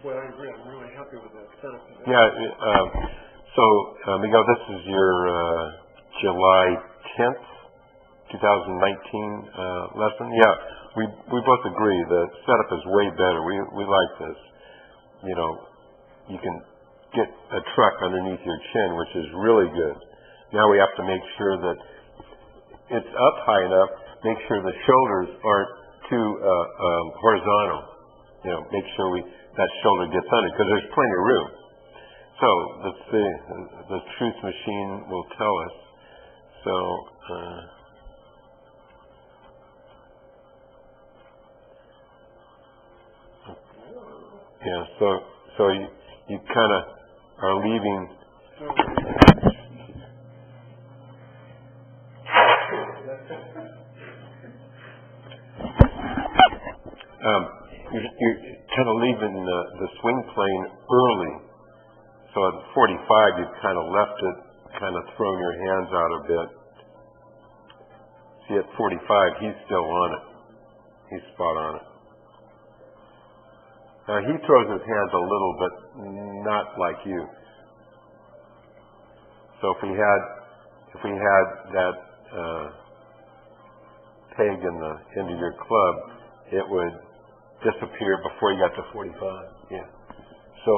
Well, I agree. I'm really happy with that setup. Yeah. Miguel, this is your July 10th, 2019 lesson. Yeah, we both agree the setup is way better. We like this. You know, you can get a truck underneath your chin, which is really good. Now we have to make sure that it's up high enough. Make sure the shoulders aren't too horizontal. You know, make sure that shoulder gets under because there's plenty of room. So let's see. The truth machine will tell us. So. Yeah, so you kind of are leaving. You're kind of leaving the swing plane early. So at 45, you've kind of left it, kind of thrown your hands out a bit. See, at 45, he's still on it. He's spot on it. Now he throws his hands a little, but not like you. So if we had that peg in the end of your club, it would disappear before you got to 45. Yeah. So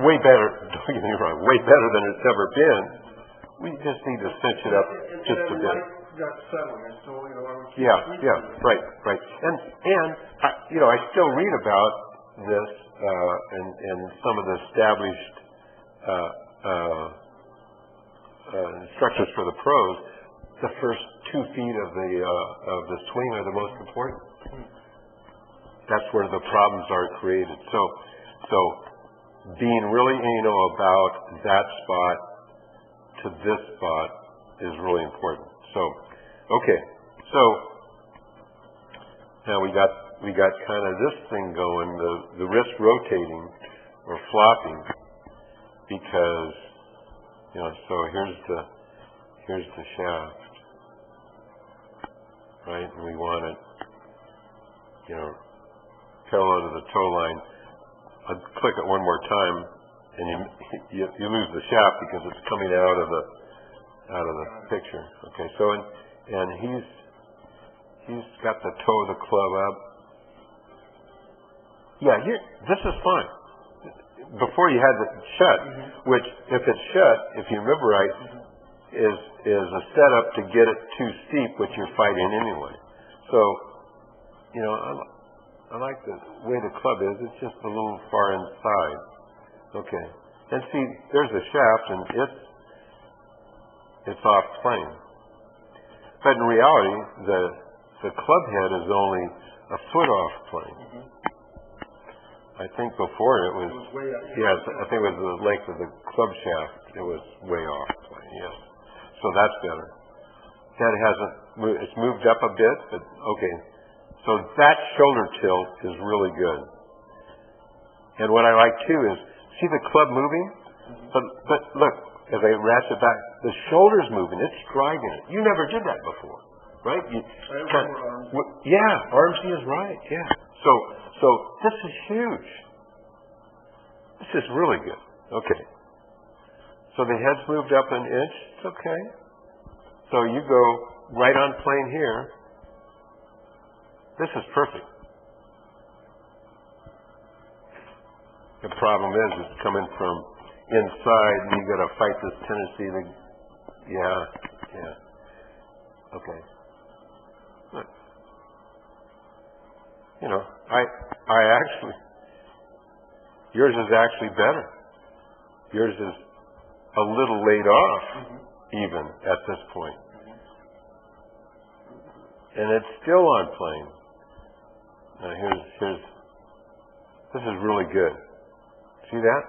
way better. Don't get me wrong. Way better than it's ever been. We just need to cinch it up just a bit. Got settling, and so right. And I still read about this and some of the established instructions for the pros. The first 2 feet of the swing are the most important. That's where the problems are created. So being really anal about that spot to this spot is really important. So okay, so now we got kind of this thing going, the wrist rotating or flopping, because so here's the shaft, right? And we want it, parallel to the toe line. I'll click it one more time, and you lose the shaft because it's coming out of the picture. Okay, so and he's got the toe of the club up. Yeah, this is fine. Before you had it shut, which if it's shut, if you remember right, is a setup to get it too steep, which you're fighting anyway. So, I like the way the club is. It's just a little far inside. Okay. And see, there's a shaft, and it's off plane. But in reality, the club head is only a foot off plane. I think before it was way up. Yes, I think it was the length of the club shaft. It was way off plane. Yes. So that's better. That hasn't moved. It's moved up a bit, but okay. So that shoulder tilt is really good. And what I like too is, see the club moving? But look, as I ratchet back, the shoulder's moving. It's driving it. You never did that before, right? Arms is right. Yeah. So this is huge. This is really good. Okay. So the head's moved up an inch. It's okay. So you go right on plane here. This is perfect. The problem is it's coming from inside, and you got to fight this tendency to, okay. Look. I actually, yours is actually better. Yours is a little laid off, even at this point, and it's still on plane. Now this is really good. See that?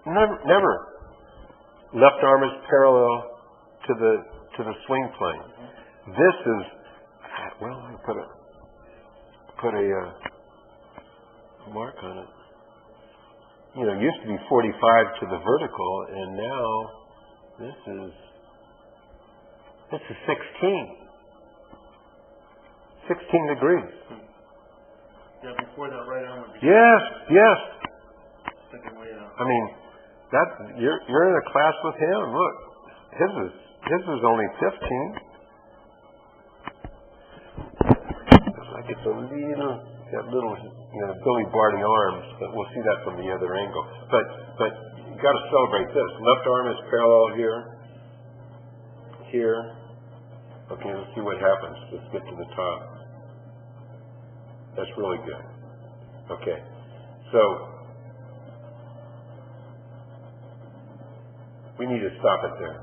Never. Left arm is parallel to the swing plane. This is, well, I put a mark on it. It used to be 45 to the vertical, and now this is 16. 16 degrees. before that right arm would be Yes. sticking way out. I mean, you're in a class with him. Look, his is only 15. It's like it's a little Billy Barty arms, but we'll see that from the other angle. But you got to celebrate this. Left arm is parallel here. Okay, let's see what happens. Let's get to the top. That's really good. Okay, so we need to stop it there.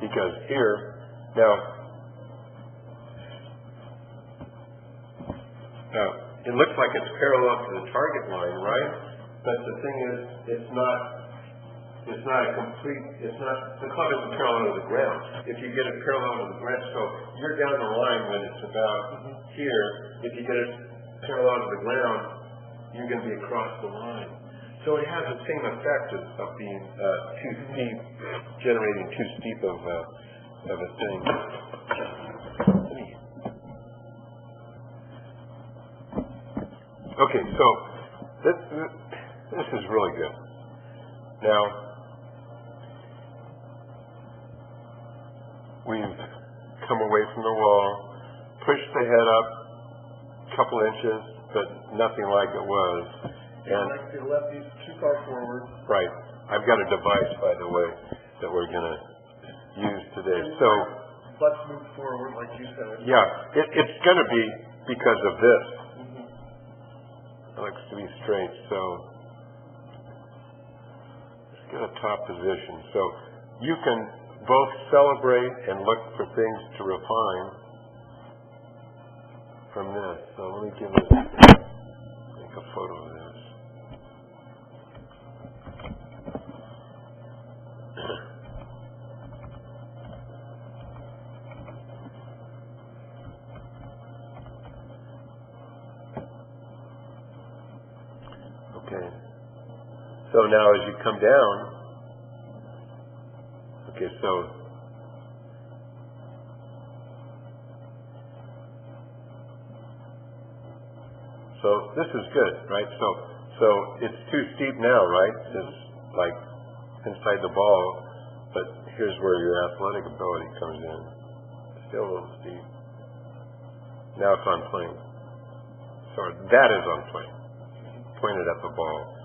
Because here, now, it looks like it's parallel to the target line, right? But the thing is, it's not a complete, the club isn't parallel to the ground. If you get it parallel to the ground, so you're down the line when it's about here. If you get it parallel to the ground, you're going to be across the line. So it has the same effect of being too steep, generating too steep of a thing. Okay, so this is really good. Now, we've come away from the wall, pushed the head up a couple inches, but nothing like it was. And like the left knee too far forward. Right. I've got a device, by the way, that we're going to use today. So, butts move forward, like you said. Yeah, it's going to be because of this. It likes to be straight, so let's get a top position. So you can both celebrate and look for things to refine from this. So let me make a photo of this. Okay. So now as you come down, okay, so this is good, right? So it's too steep now, right? It's like inside the ball, but here's where your athletic ability comes in. Still a little steep. Now it's on plane. So that is on plane. Pointed at the ball.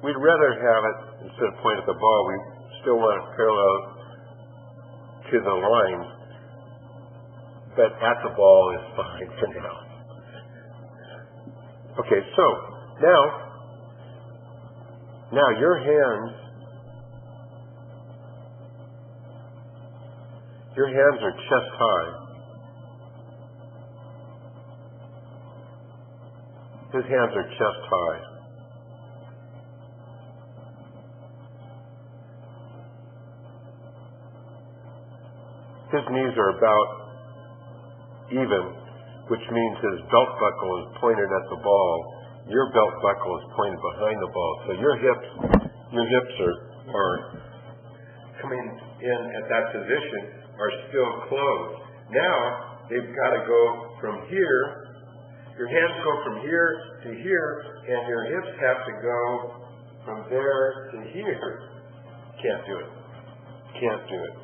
We'd rather have it, instead of point at the ball, we still want it parallel to the line, but at the ball is fine for now. Okay, so now your hands are chest high. His hands are chest high. His knees are about even, which means his belt buckle is pointed at the ball. Your belt buckle is pointed behind the ball. So your hips are coming in at that position, are still closed. Now they've got to go from here. Your hands go from here to here, and your hips have to go from there to here. Can't do it. Can't do it.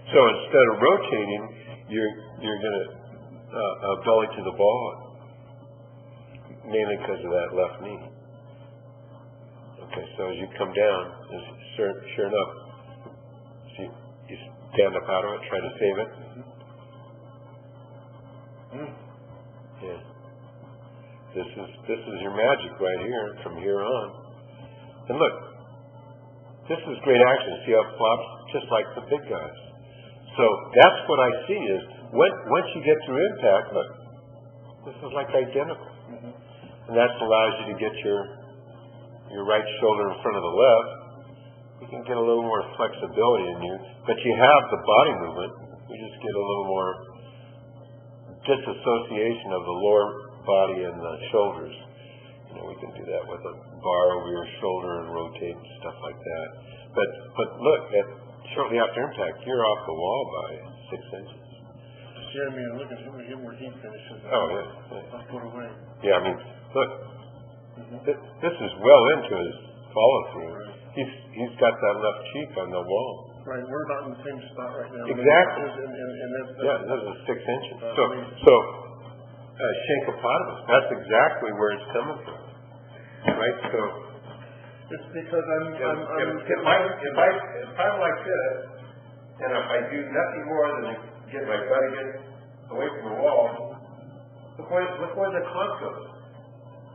So instead of rotating, you're going to belly to the ball, mainly because of that left knee. Okay, so as you come down, sure enough, see, you stand up out of it, try to save it. Yeah. This is your magic right here from here on. And look, this is great action. See how it flops just like the big guys. So that's what I see is once you get through impact, look, this is like identical. And that allows you to get your right shoulder in front of the left. You can get a little more flexibility in you, but you have the body movement. You just get a little more disassociation of the lower body and the shoulders. We can do that with a bar over your shoulder and rotate and stuff like that. But look, shortly after impact, you're off the wall by 6 inches. Jim, look at him where he finishes. Oh, yeah. A foot away. Yeah, I mean, look, this is well into his follow-through. Right. He's got that left cheek on the wall. Right, we're about in the same spot right now. Exactly. And that's Yeah, this is 6 inches. amazing. So Shankopotamus, that's exactly where it's coming from. Right, so... It's because if I'm like this, and if I do nothing more than get my butt against away from the wall, look where the club goes.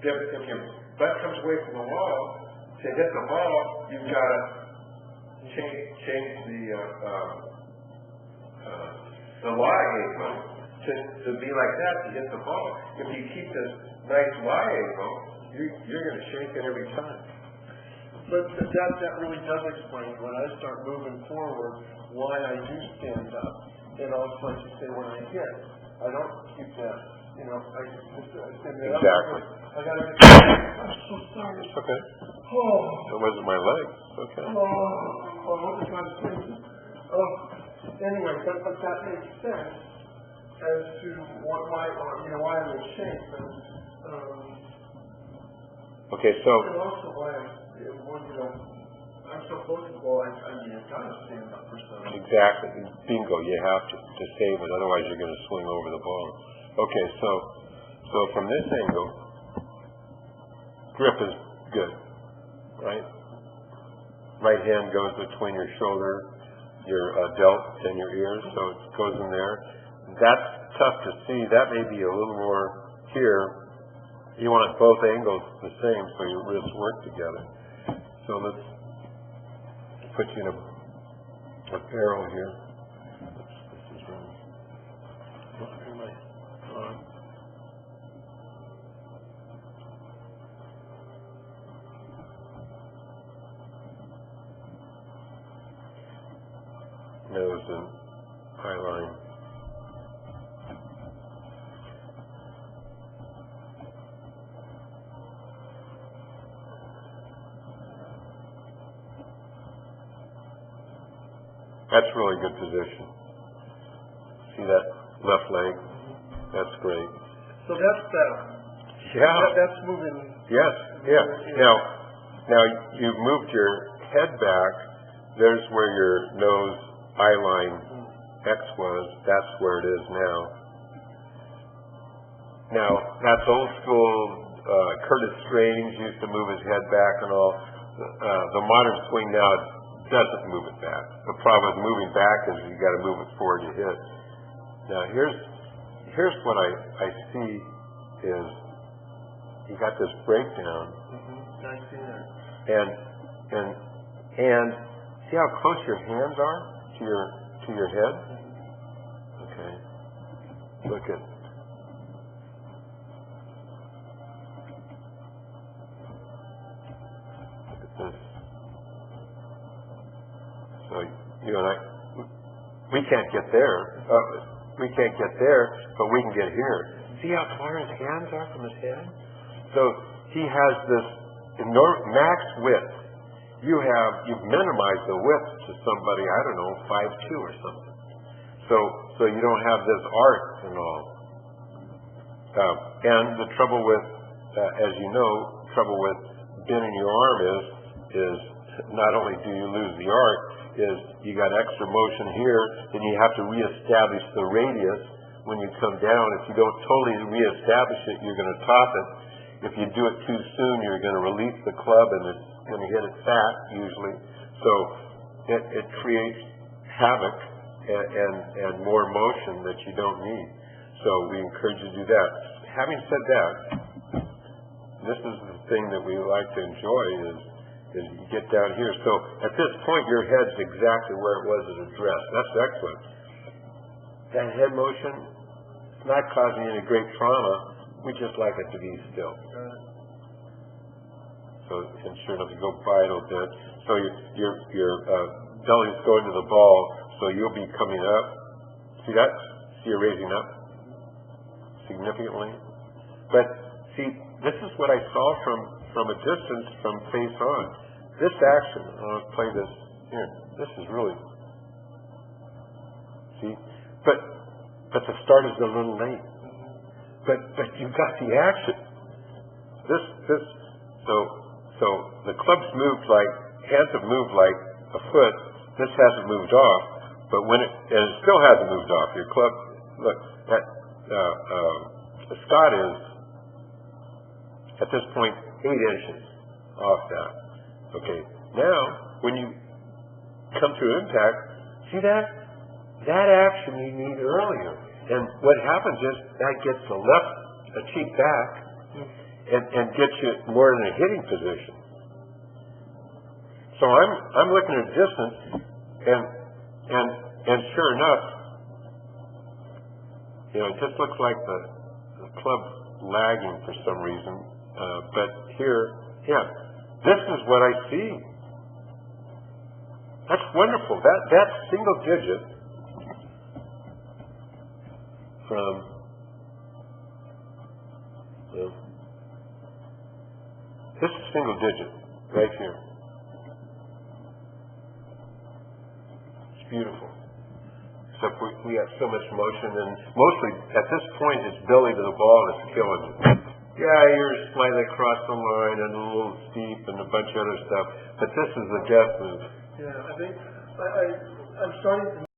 If your butt comes away from the wall, to hit the ball, you've got to change the lie angle to be like that to hit the ball. If you keep this nice lie angle, you're going to shake it every time. But that really does explain when I start moving forward why I do stand up. And also, like you say, when I hit, I don't keep that. I stand there. Exactly. I gotta get. I'm so sorry. It's okay. Oh. It wasn't my leg. Okay. Oh, what is God saying? Anyway, but that makes sense as to why I'm in shape. Okay, so. And also why I'm so close to the ball, I've got to stand up for something. Exactly. Bingo, you have to save it, otherwise you're going to swing over the ball. Okay, so from this angle, grip is good, right? Right hand goes between your shoulder, your delt, and your ears, so it goes in there. That's tough to see. That may be a little more here. You want both angles the same so your wrists work together. So let's put you in a barrel here. This is wrong. Nose and eye line. That's really good position. See that left leg? That's great. So that's that. Yeah. That's moving. Yes. Yeah. Now you've moved your head back. There's where your nose eye line X was. That's where it is now. Now that's old school. Curtis Strange used to move his head back and all. The modern swing now doesn't move it back. The problem with moving back is you got to move it forward to hit. Now here's what I see is you got this breakdown. I see that. And see how close your hands are to your head? Okay. Look at this. So you and I, we can't get there. We can't get there, but we can get here. See how far his hands are from his head? So he has this enormous max width. You've minimized the width to somebody, I don't know, 5'2" or something. So you don't have this arc and all. And the trouble with, as you know, trouble with bending your arm is not only do you lose the arc, is you got extra motion here, then you have to reestablish the radius when you come down. If you don't totally reestablish it, you're going to top it. If you do it too soon, you're going to release the club and it's going to hit it fat usually. So it creates havoc and more motion that you don't need. So we encourage you to do that. Having said that, this is the thing that we like to enjoy is you get down here. So at this point, your head's exactly where it was at address. That's excellent. That head motion is not causing any great trauma. We just like it to be still. So, and sure enough, you go by it a little bit. So your belly's going to the ball, so you'll be coming up. See that? See you're raising up significantly. But see, this is what I saw from a distance, from face on. This action, I'll play this here. This is really, see? But but the start is a little late. But you got the action. So the club's moved like, hands have moved like a foot. This hasn't moved off, but and it still hasn't moved off. Your club, look, Scott is at this point 8 inches off that. Okay, now when you come to impact, see that action you need earlier, and what happens is that gets a cheek back, and gets you more in a hitting position. So I'm looking at distance, and sure enough, it just looks like the club's lagging for some reason. But here, this is what I see. That's wonderful. That's single digit from this is single digit right here. It's beautiful. Except we have so much motion, and mostly at this point it's belly to the ball that's killing you. Yeah, you're slightly across the line and a little steep and a bunch of other stuff, but this is the death move. Yeah, I think I'm starting to